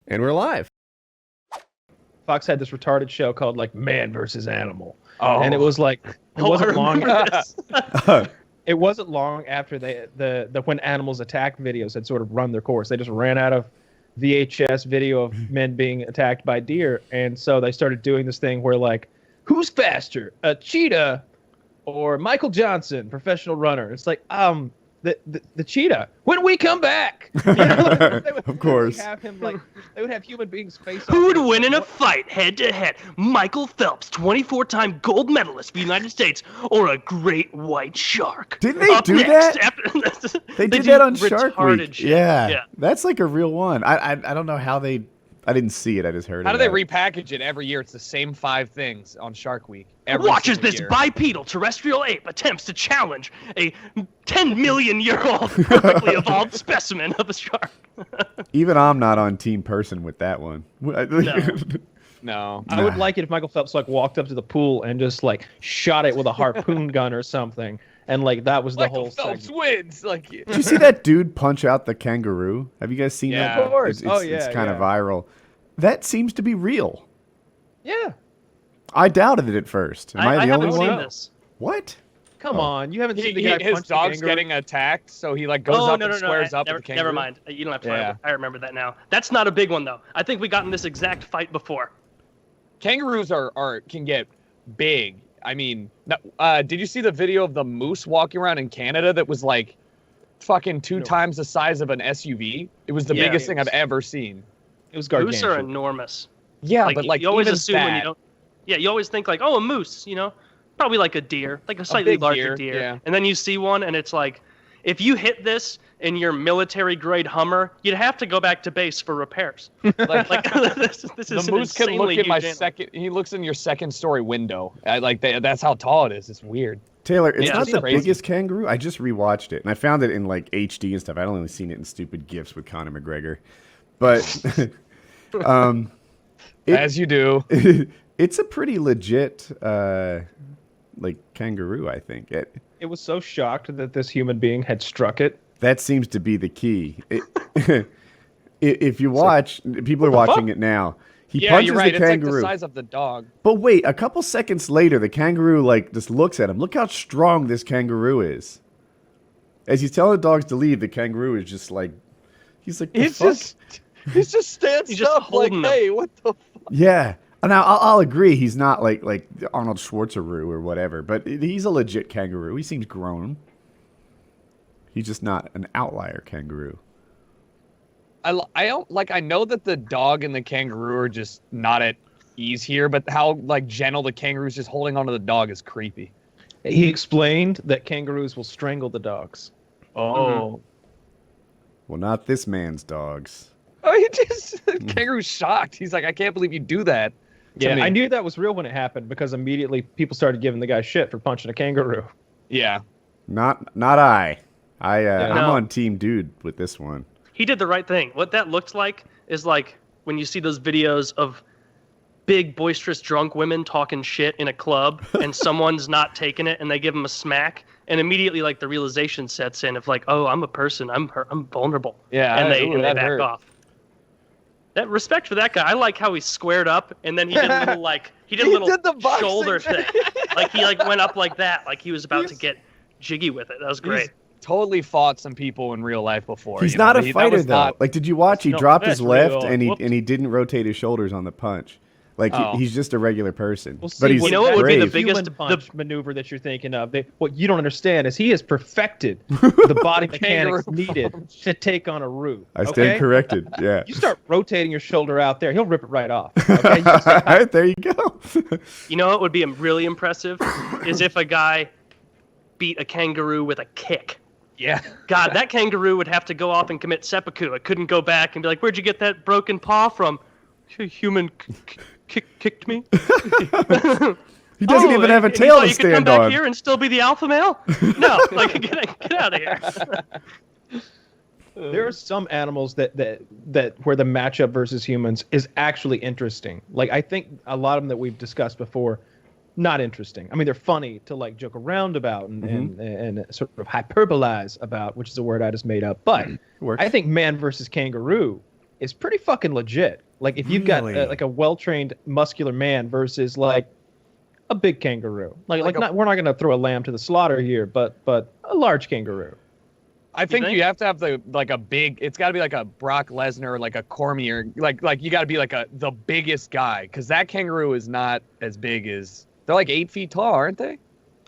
And we're live. Fox had this retarded show called like Man versus Animal. Oh. And it was like it wasn't long this. it wasn't long after the when animals attack videos had sort of run their course. They just ran out of VHS video of men being attacked by deer, and so they started doing this thing where like, who's faster, a cheetah or Michael Johnson, professional runner? It's like the cheetah. When we come back, you know, they would, Of course. have him like they would have human beings face off. Who would win in a fight, head-to-head? Michael Phelps, 24-time gold medalist for the United States, or a great white shark? Didn't they Up do next, that? They They did do that on Shark retarded Week. shit. Yeah, that's like a real one. I don't know how they. I didn't see it. I just heard. How do they about it. repackage it every year? It's the same 5 things on Shark Week. Watch as single this year. bipedal terrestrial ape attempts to challenge a 10-million-year-old perfectly evolved specimen of a shark. Even I'm not on team person with that one. No. I would like it if Michael Phelps like walked up to the pool and just like shot it with a harpoon gun or something, and like that was the Michael whole Phelps segment. wins. Like, Did you see that dude punch out the kangaroo? Have you guys seen Yeah. that? Of course. It's, Oh, it's yeah, kind of yeah. viral. That seems to be real. Yeah, I doubted it at first. Am I the only haven't one? seen this. what? come on, you haven't seen the guy His punch the dog's kangaroo? getting attacked, so he like goes Oh, up no, and no, no. squares up with the kangaroo. Never mind. You don't have to. Yeah. I remember that now. That's not a big one, though. I think we got in this exact fight before. Kangaroos can get big. I mean, did you see the video of the moose walking around in Canada that was like fucking 2 times the size of an SUV? It was the Yeah. biggest thing I've ever seen. It was Moose are gargantuan. enormous. Yeah, but like you always even assume when you that- don't. Yeah, you always think like, oh, a moose. You know, probably like a deer, like a slightly big larger deer, deer. yeah. And then you see one, and it's like, if you hit this in your military-grade Hummer, you'd have to go back to base for repairs. Like this is The an moose can look insanely in my huge animal. second. He looks in your second-story window. That's how tall it is. It's weird. Taylor, it's Yeah, not it's the crazy. biggest kangaroo. I just rewatched it, and I found it in like HD and stuff. I'd only seen it in stupid GIFs with Conor McGregor. But As you do. it's a pretty legit like kangaroo, I think. It was so shocked that this human being had struck it. That seems to be the key. If you watch, people are watching it now. He Yeah, punches you're right. the It's like kangaroo. the size of the dog. But wait, a couple seconds later, the kangaroo like just looks at him. Look how strong this kangaroo is. As he's telling the dogs to leave, the kangaroo is just like, he's like, the fuck? He's just standing He's just up like, holding them. hey, what the? Yeah. Now I'll agree he's not like Arnold Schwarzenegger or whatever, but he's a legit kangaroo. He seems grown. He's just not an outlier kangaroo. I don't like. I know that the dog and the kangaroo are just not at ease here, but how like gentle the kangaroo's just holding onto the dog is creepy. He explained that kangaroos will strangle the dogs. Oh, Well, not this man's dogs. oh, he just kangaroo's shocked. He's like, I can't believe you do that. to Yeah, me." I knew that was real when it happened because immediately people started giving the guy shit for punching a kangaroo. Yeah, Not I. I'm No. on team dude with this one. He did the right thing. What that looks like is like when you see those videos of big, boisterous, drunk women talking shit in a club, and someone's not taking it, and they give them a smack, and immediately like the realization sets in of like, oh, I'm a person, I'm vulnerable, yeah, and they ooh, that back hurt. off. That respect for that guy. I like how he squared up, and then he did a little like he did a little did the boxing shoulder thing. thing, like he like went up like that, like he was about to get jiggy with it. That was great. He's totally fought some people in real life before. He's you not know? a That fighter was though. not- Like, did you watch? He No, dropped his that's left real. and Whoops. he didn't rotate his shoulders on the punch. Like Oh. he's just a regular person. Well, see, but he's You know what would be the brave. biggest- human punch maneuver that you're thinking of? What you don't understand is he has perfected the body mechanics kangaroo needed to take on a roo. I stand okay? corrected. Yeah. You start rotating your shoulder out there, he'll rip it right off. Okay? You just say, All right, there you go. You know what would be really impressive is if a guy beat a kangaroo with a kick. Yeah. God, that kangaroo would have to go off and commit seppuku. It couldn't go back and be like, "Where'd you get that broken paw from?" A human kicked me. He doesn't even have a and you tail thought to you could come stand back on. here and still be the alpha male? No, like get out of here. There are some animals that where the matchup versus humans is actually interesting. Like I think a lot of them that we've discussed before, not interesting. I mean, they're funny to like joke around about and sort of hyperbolize about, which is a word I just made up. But Works. I think man versus kangaroo is pretty fucking legit. Like if you've got Really? like a well-trained muscular man versus like a big kangaroo. We're not going to throw a lamb to the slaughter here, but a large kangaroo. I think you have to have a big. It's got to be like a Brock Lesnar, like a Cormier, like you got to be like the biggest guy, because that kangaroo is not as big as they're like 8 feet tall, aren't they?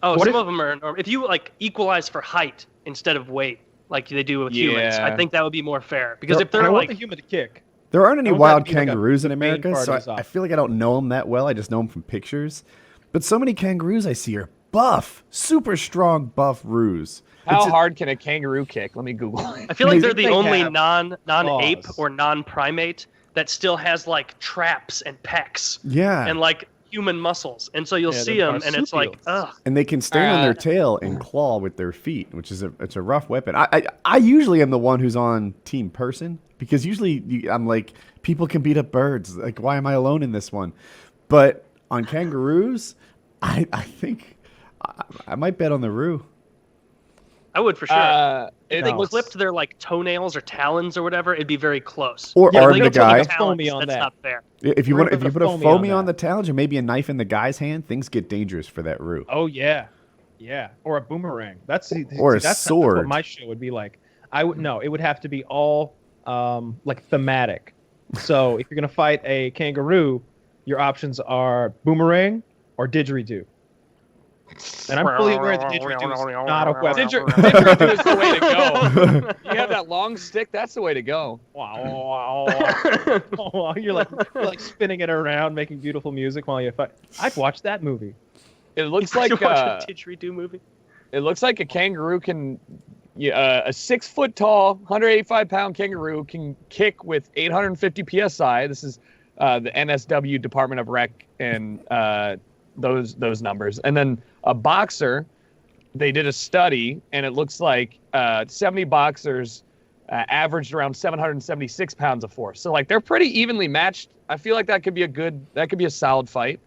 Oh, some of them are. Or if you like equalize for height instead of weight, like they do with humans, I think that would be more fair. Because if they're I want like the human to kick. There aren't any I want wild that to be like kangaroos in the main America, part so of his I op. feel like I don't know them that well. I just know them from pictures. But so many kangaroos I see are buff, super strong buff roos. How hard can a kangaroo kick? Let me Google it. I feel like they're the They only have non-ape claws. or non-primate that still has like traps and pecs Yeah. and like human muscles, and so you'll see they're them, and it's like, marsupials. ugh. And they can stand on their tail and claw with their feet, which is it's a rough weapon. I usually am the one who's on team person, because usually I'm like, people can beat up birds. Like, why am I alone in this one? But on kangaroos, I think I might bet on the roo. I would for sure. If they looks- clipped their like toenails or talons or whatever, it'd be very close. Or Yeah, arm they the don't put guy. like a foamy on That's that. not fair. If you We're want, if gonna you put put a a foamy foamy on on that. the talons or maybe a knife in the guy's hand, things get dangerous for that roo. Oh yeah, or a boomerang. That's Or a that's sword. what my show would be like. It would have to be all like thematic. So if you're gonna fight a kangaroo, your options are boomerang or didgeridoo. And I'm fully aware that didgeridoo is not a weapon. Didgeridoo is the way to go. You have that long stick, that's the way to go. You're like spinning it around, making beautiful music while you fight. I'd watch that movie. It looks You like watch a didgeridoo movie. it looks like a kangaroo can, a 6 foot tall, 185-pound kangaroo can kick with 850 psi. This is the NSW Department of Rec and those numbers. And then a boxer, they did a study, and it looks like 70 boxers averaged around 776 pounds of force. So like they're pretty evenly matched. I feel like that could be a solid fight.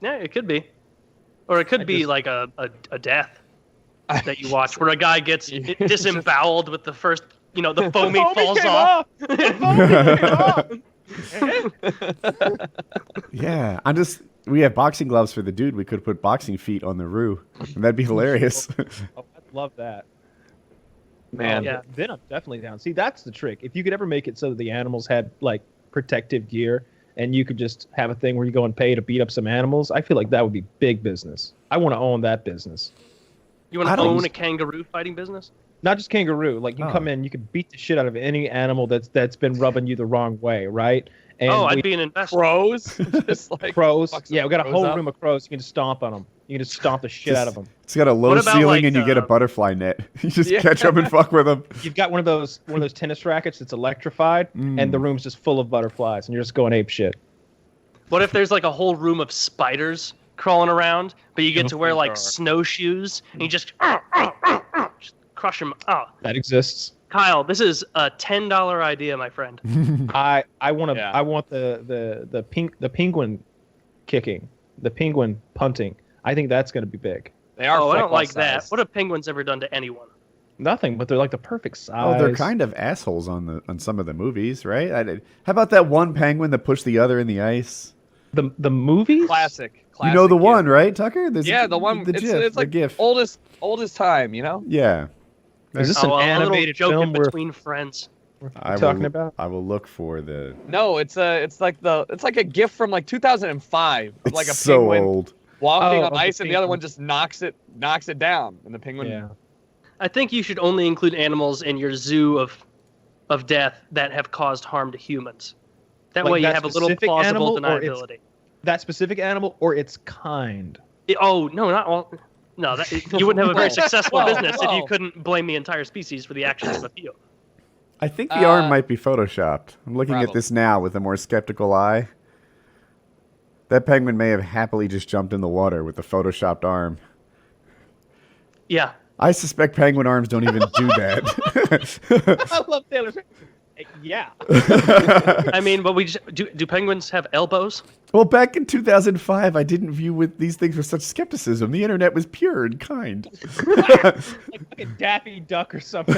Yeah, it could be, or it could be like a death that you watch where a guy gets disemboweled with the first, the foamy falls came off. Yeah, we have boxing gloves for the dude. We could put boxing feet on the roo, and that'd be hilarious. Oh, I'd love that. Man. Yeah. Then I'm definitely down. See, that's the trick. If you could ever make it so that the animals had like protective gear, and you could just have a thing where you go and pay to beat up some animals, I feel like that would be big business. I want to own that business. You want I to don't- own a kangaroo fighting business? Not just kangaroo. Like you come in, you can beat the shit out of any animal that's been rubbing you the wrong way, right? And I'd be an investor. Crows, just like crows. fuck some Yeah, we got a crows whole up. room of crows. You can just stomp on them. You can just stomp the shit out of them. It's got a low What about, ceiling, like, and you get a butterfly net. You just catch them and fuck with them. You've got one of those tennis rackets that's electrified, and the room's just full of butterflies, and you're just going ape shit. What if there's like a whole room of spiders crawling around, but you get to wear like snowshoes and you just crush them? Oh, That exists. Kyle, this is a $10 idea, my friend. I want to. Yeah. I want the penguin kicking, the penguin punting. I think that's going to be big. They are. Oh, I don't like football that. sized. What have penguins ever done to anyone? Nothing, but they're like the perfect size. Oh, they're kind of assholes on some of the movies, right? How about that one penguin that pushed the other in the ice? the movies. Classic. You know the gif. one, right, Tucker? Yeah, the one. The it's GIF, it's the like GIF. oldest time, you know. Yeah. Is this Oh, an a little animated joke film in we're between friends. talking about? I will look for the. No, it's like a gift from like 2005. Of like a It's so penguin old. walking Oh, on of ice, the and the other penguin. one just knocks it down, and the penguin. Yeah. I think you should only include animals in your zoo of death that have caused harm to humans. That Like way you that have a little specific plausible animal, or it's- deniability. That specific animal or its kind. Oh, no, not all. No, you wouldn't have a very successful Whoa, business if you whoa. couldn't blame the entire species for the actions of a few. I think the arm might be photoshopped. I'm looking at Probably. this now with a more skeptical eye. That penguin may have happily just jumped in the water with the photoshopped arm. Yeah. I suspect penguin arms don't even do that. I love Taylor Swift. Yeah. I mean, but do penguins have elbows? Well, back in 2005, I didn't view with these things with such skepticism. The internet was pure and kind. Like a Daffy Duck or something.